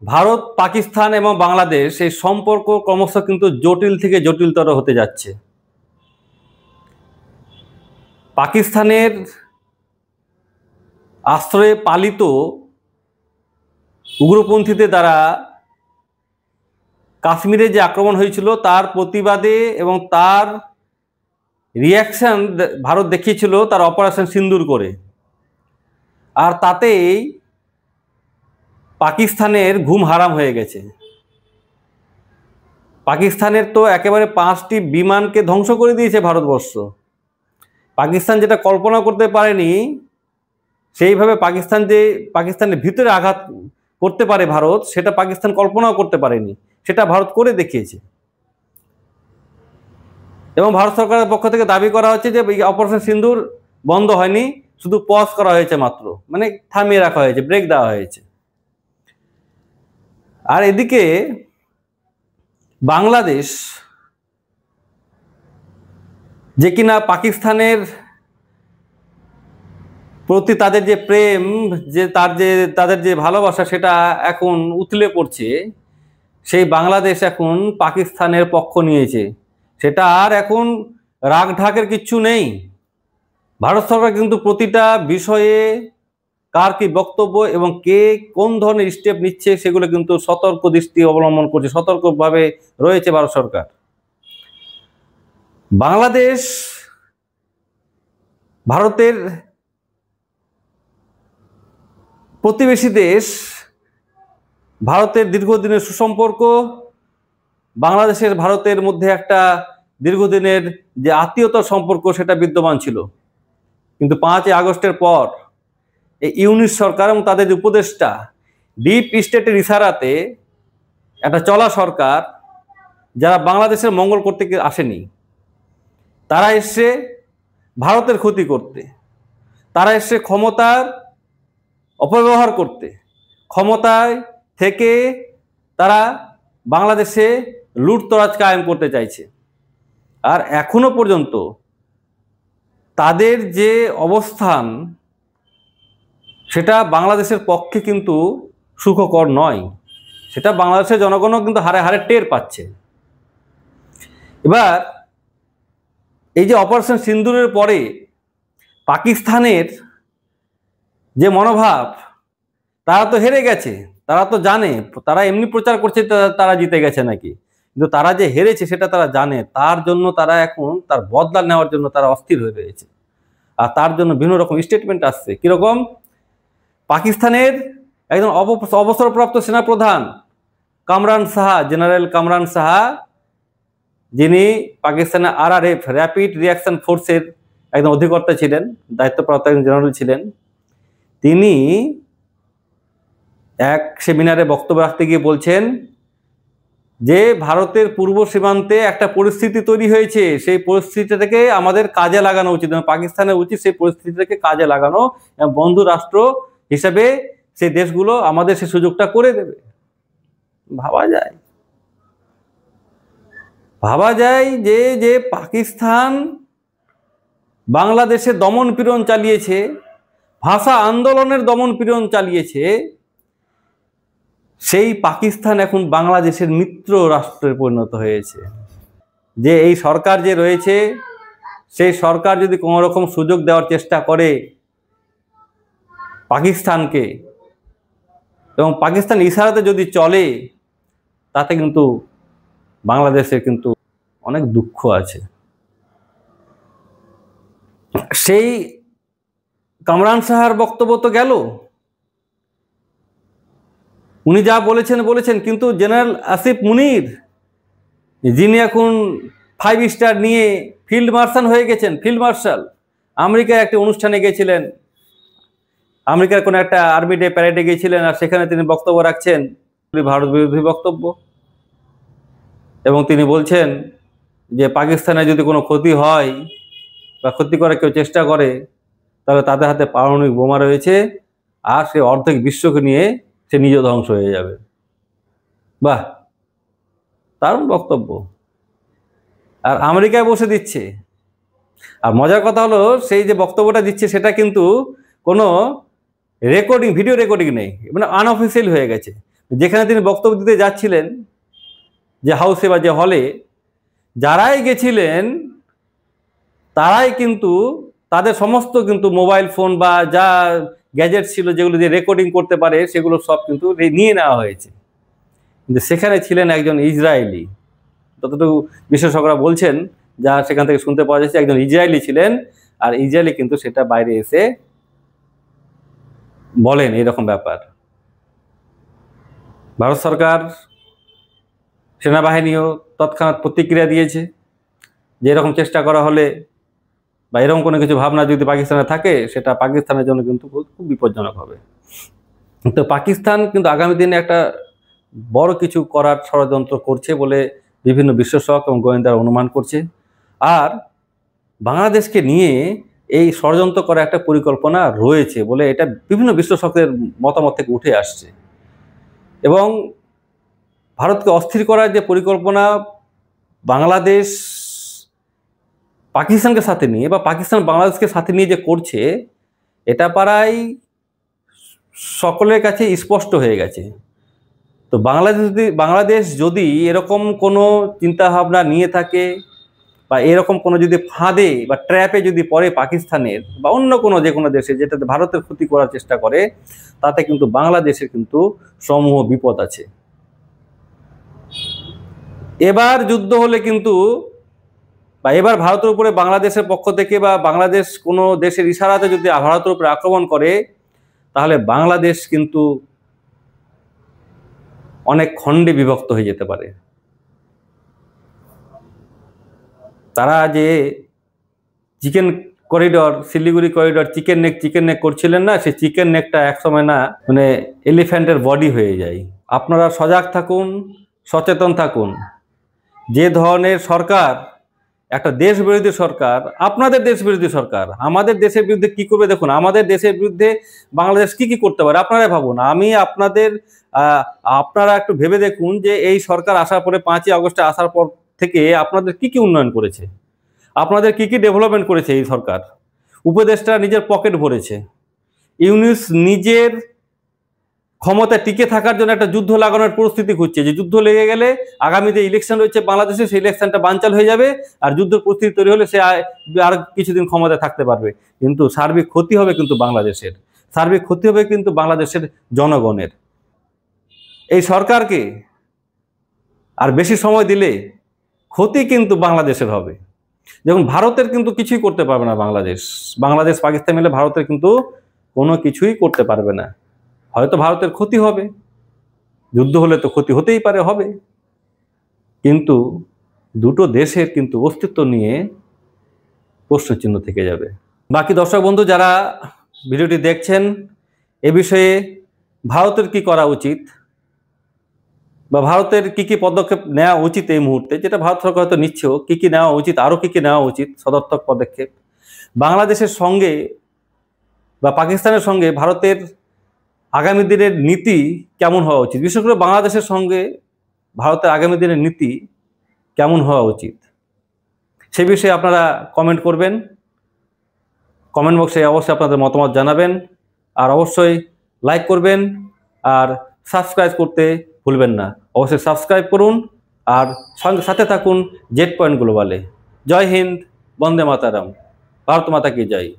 ভারত, পাকিস্তান এবং বাংলাদেশ এই সম্পর্ক ক্রমশ কিন্তু জটিল থেকে জটিলতর হতে যাচ্ছে। পাকিস্তানের আশ্রয়ে পালিত উগ্রপন্থীদের দ্বারা কাশ্মীরে যে আক্রমণ হয়েছিল তার প্রতিবাদে এবং তার রিয়াকশন ভারত দেখিয়েছিল তার অপারেশন সিন্দুর করে। আর তাতেই পাকিস্তানের ঘুম হারাম হয়ে গেছে। পাকিস্তানের তো একেবারে 5টি বিমানকে ধ্বংস করে দিয়েছে ভারতবর্ষ। পাকিস্তান যেটা কল্পনা করতে পারেনি, সেইভাবে পাকিস্তানের ভিতরে আঘাত করতে পারে ভারত, সেটা পাকিস্তান কল্পনাও করতে পারেনি, সেটা ভারত করে দেখিয়েছে। এবং ভারত সরকারের পক্ষ থেকে দাবি করা হচ্ছে যে অপারেশন সিন্দুর বন্ধ হয়নি, শুধু পজ করা হয়েছে মাত্র, মানে থামিয়ে রাখা হয়েছে, ব্রেক দেওয়া হয়েছে। আর এদিকে বাংলাদেশ যে কিনা পাকিস্তানের প্রতি তাদের যে প্রেম, তাদের যে ভালোবাসা, সেটা এখন উথলে পড়ছে। সেই বাংলাদেশ এখন পাকিস্তানের পক্ষ নিয়েছে। সেটা আর এখন রাগ ঢাকের কিচ্ছু নেই। ভারত সরকার কিন্তু প্রতিটা বিষয়ে কার কি বক্তব্য এবং কে কোন ধরনের স্টেপ নিচ্ছে সেগুলো কিন্তু সতর্ক দৃষ্টি অবলম্বন করছে, সতর্কভাবে রয়েছে ভারত সরকার। বাংলাদেশ ভারতের প্রতিবেশী দেশ, ভারতের দীর্ঘদিনের সুসম্পর্ক, বাংলাদেশের ভারতের মধ্যে একটা দীর্ঘদিনের যে আত্মীয়তার সম্পর্ক সেটা বিদ্যমান ছিল। কিন্তু 5ই আগস্টের পর এই ইউনিট সরকার এবং তাদের উপদেষ্টা ডিপ স্টেটের ইশারাতে একটা চলা সরকার, যারা বাংলাদেশের মঙ্গল করতে আসেনি, তারা এসে ভারতের ক্ষতি করতে, তারা এসে ক্ষমতার অপব্যবহার করতে, ক্ষমতায় থেকে তারা বাংলাদেশে লুটতরাজ কায়েম করতে চাইছে। আর এখনো পর্যন্ত তাদের যে অবস্থান সেটা বাংলাদেশের পক্ষে কিন্তু সুখকর নয়, সেটা বাংলাদেশের জনগণও কিন্তু হারে হারে টের পাচ্ছে। এবার এই যে অপারেশন সিন্দুরের পরে পাকিস্তানের যে মনোভাব, তারা তো হেরে গেছে, তারা তো জানে, তারা এমনি প্রচার করছে তারা জিতে গেছে নাকি, কিন্তু তারা যে হেরেছে সেটা তারা জানে। তার জন্য তারা এখন তার বদলা নেওয়ার জন্য তারা অস্থির হয়ে রয়েছে। আর তার জন্য বিভিন্ন রকম স্টেটমেন্ট আসছে। কিরকম? পাকিস্তানের একজন অবসরপ্রাপ্ত সেনাপ্রধান কামরান সাহা, জেনারেল কামরান সাহা, যিনি পাকিস্তানের RRF র্যাপিড রিয়াকশন ফোর্সের একজন অধিকর্তা ছিলেন, দায়িত্বপ্রাপ্ত একজন জেনারেল ছিলেন, তিনি এক সেমিনারে বক্তব্য রাখতে গিয়ে বলছেন যে ভারতের পূর্ব সীমান্তে একটা পরিস্থিতি তৈরি হয়েছে, সেই পরিস্থিতিটাকে আমাদের কাজে লাগানো উচিত, পাকিস্তানের উচিত সেই পরিস্থিতিটাকে কাজে লাগানো এবং বন্ধু রাষ্ট্র হিসেবে সেই দেশগুলো আমাদের সেই সুযোগটা করে দেবে। ভাবা যায় যে পাকিস্তান বাংলাদেশে দমন পীড়ন চালিয়েছে, ভাষা আন্দোলনের দমন পীড়ন চালিয়েছে, সেই পাকিস্তান এখন বাংলাদেশের মিত্র রাষ্ট্রে পরিণত হয়েছে। যে এই সরকার যে রয়েছে, সেই সরকার যদি কোনো রকম সুযোগ দেওয়ার চেষ্টা করে পাকিস্তানকে এবং পাকিস্তান ইশারাতে যদি চলে, তাতে কিন্তু বাংলাদেশের কিন্তু অনেক দুঃখ আছে। সেই কামরান সাহার বক্তব্য তো গেল, উনি যা বলেছেন, কিন্তু জেনারেল আসিফ মুনির, যিনি এখন 5 স্টার নিয়ে ফিল্ড মার্শাল হয়ে গেছেন, ফিল্ড মার্শাল, আমেরিকায় একটা অনুষ্ঠানে গিয়েছিলেন, আমেরিকার কোনো একটা আর্মি ডে প্যারেডে গিয়েছিলেন, আর সেখানে তিনি বক্তব্য রাখছেন ভারত বিরোধী বক্তব্য, এবং তিনি বলছেন যে পাকিস্তানে যদি কোনো ক্ষতি হয় বা ক্ষতি করার কেউ চেষ্টা করে, তাহলে তাদের হাতে পারমাণবিক বোমা রয়েছে, আর সে অর্ধেক বিশ্বকে নিয়ে সে নিজে ধ্বংস হয়ে যাবে। বাহ, দারুণ বক্তব্য। আর আমেরিকায় বসে দিচ্ছে। আর মজার কথা হলো, সেই যে বক্তব্যটা দিচ্ছে সেটা কিন্তু কোনো রেকর্ডিং, ভিডিও রেকর্ডিং নেই, মানে আনঅফিসিয়াল হয়ে গেছে। যেখানে তিনি বক্তব্য দিতে যাচ্ছিলেন, যে হাউসে বা যে হলে, যারাই গেছিলেন তারাই কিন্তু তাদের সমস্ত কিন্তু মোবাইল ফোন বা যা গ্যাজেট ছিল যেগুলো দিয়ে রেকর্ডিং করতে পারে সেগুলো সব কিন্তু নিয়ে নেওয়া হয়েছে। কিন্তু সেখানে ছিলেন একজন ইসরায়েলি, যতটুকু বিশেষজ্ঞরা বলছেন, যা সেখান থেকে শুনতে পাওয়া যাচ্ছে, একজন ইসরায়েলি ছিলেন। আর ইসরায়েলি কিন্তু সেটা বাইরে এসে বলেন এরকম ব্যাপার। ভারত সরকার, সেনাবাহিনীও তৎক্ষণাৎ প্রতিক্রিয়া দিয়েছে যে এরকম চেষ্টা করা হলে বা এরকম কোনো কিছু ভাবনা যদি পাকিস্তানে থাকে, সেটা পাকিস্তানের জন্য কিন্তু খুব বিপজ্জনক হবে। তো পাকিস্তান কিন্তু আগামী দিনে একটা বড় কিছু করার ষড়যন্ত্র করছে বলে বিভিন্ন বিশ্লেষক এবং গোয়েন্দারা অনুমান করছে। আর বাংলাদেশকে নিয়ে এই ষড়যন্ত্র করার একটা পরিকল্পনা রয়েছে বলে এটা বিভিন্ন বিশ্লেষকদের মতামত থেকে উঠে আসছে। এবং ভারতকে অস্থির করার যে পরিকল্পনা বাংলাদেশ পাকিস্তানকে সাথে নিয়ে বা পাকিস্তান বাংলাদেশকে সাথে নিয়ে যে করছে, এটা প্রায় সকলের কাছে স্পষ্ট হয়ে গেছে। তো বাংলাদেশ যদি এরকম কোনো চিন্তাভাবনা নিয়ে থাকে বা এরকম কোনো যদি ফাঁদে বা ট্র্যাপে যদি পড়ে পাকিস্তানের বা অন্য কোনো যে কোনো দেশে, যেটাতে ভারতের ক্ষতি করার চেষ্টা করে, তাতে কিন্তু বাংলাদেশের কিন্তু সমূহ বিপদ আছে। এবার যুদ্ধ হলে কিন্তু বা এবার ভারতের উপরে বাংলাদেশের পক্ষ থেকে বা বাংলাদেশ কোনো দেশের ইশারাতে যদি ভারতের উপরে আক্রমণ করে, তাহলে বাংলাদেশ কিন্তু অনেক খণ্ডে বিভক্ত হয়ে যেতে পারে। তারা যে chicken corridor, Siliguri corridor chicken neck করছিলেন না, সেই চিকেন নেকটা একসময় না মানে এলিফ্যান্টের বডি হয়ে যায়। আপনারা সজাগ থাকুন, সচেতন থাকুন। যে ধরনের সরকার, একটা দেশ বিরোধী সরকার, আপনাদের দেশ বিরোধী সরকার আমাদের দেশের বিরুদ্ধে কি করবে দেখুন। আমাদের দেশের বিরুদ্ধে বাংলাদেশ কি করতে পারে আপনারাই ভাবুন। আপনারা একটু ভেবে দেখুন যে এই সরকার আসার পরে 5ই আগস্টে আসার পর থেকে আপনাদের কি উন্নয়ন করেছে, আপনাদের কি ডেভেলপমেন্ট করেছে এই সরকার। উপদেষ্টা নিজের পকেট ভরেছে, ইউনূস নিজের ক্ষমতায় টিকে থাকার জন্য একটা যুদ্ধ লাগানোর পরিস্থিতি খুঁজছে, যে যুদ্ধ লেগে গেলে আগামীতে ইলেকশন রয়েছে বাংলাদেশে, সেই ইলেকশনটা বানচাল হয়ে যাবে, আর যুদ্ধ পরিস্থিতি তৈরি হলে সে আর কিছুদিন ক্ষমতায় থাকতে পারবে। কিন্তু সার্বিক ক্ষতি হবে কিন্তু বাংলাদেশের, সার্বিক ক্ষতি হবে কিন্তু বাংলাদেশের জনগণের। এই সরকারকে আর বেশি সময় দিলে ক্ষতি কিন্তু বাংলাদেশের হবে। যেমন ভারতের কিন্তু কিছুই করতে পারবে না বাংলাদেশ পাকিস্তান মিলে ভারতের কিন্তু কোনো কিছুই করতে পারবে না। হয়তো ভারতের ক্ষতি হবে, যুদ্ধ হলে তো ক্ষতি হতেই পারে, হবে, কিন্তু দুটো দেশের কিন্তু অস্তিত্ব নিয়ে প্রশ্নচিহ্ন থেকে যাবে। বাকি দর্শক বন্ধু যারা ভিডিওটি দেখছেন, এ বিষয়ে ভারতের কি করা উচিত বা ভারতের কি পদক্ষেপ নেওয়া উচিত এই মুহূর্তে, যেটা ভারত সরকার হয়তো নিচ্ছেও, কি নেওয়া উচিত, আরও কি নেওয়া উচিত সদর্থক পদক্ষেপ। বাংলাদেশের সঙ্গে বা পাকিস্তানের সঙ্গে ভারতের আগামী দিনের নীতি কেমন হওয়া উচিত, বিশেষ করে বাংলাদেশের সঙ্গে ভারতের আগামী দিনের নীতি কেমন হওয়া উচিত, সে বিষয়ে আপনারা কমেন্ট করবেন। কমেন্ট বক্সে অবশ্যই আপনাদের মতামত জানাবেন, আর অবশ্যই লাইক করবেন আর সাবস্ক্রাইব করতে ভুলবেন না। অবশ্যই সাবস্ক্রাইব করুন আর সাথে থাকুন জেড পয়েন্ট গ্লোবালে। জয় হিন্দ, বন্দে মাতারাম, ভারত মাতা কি জয়।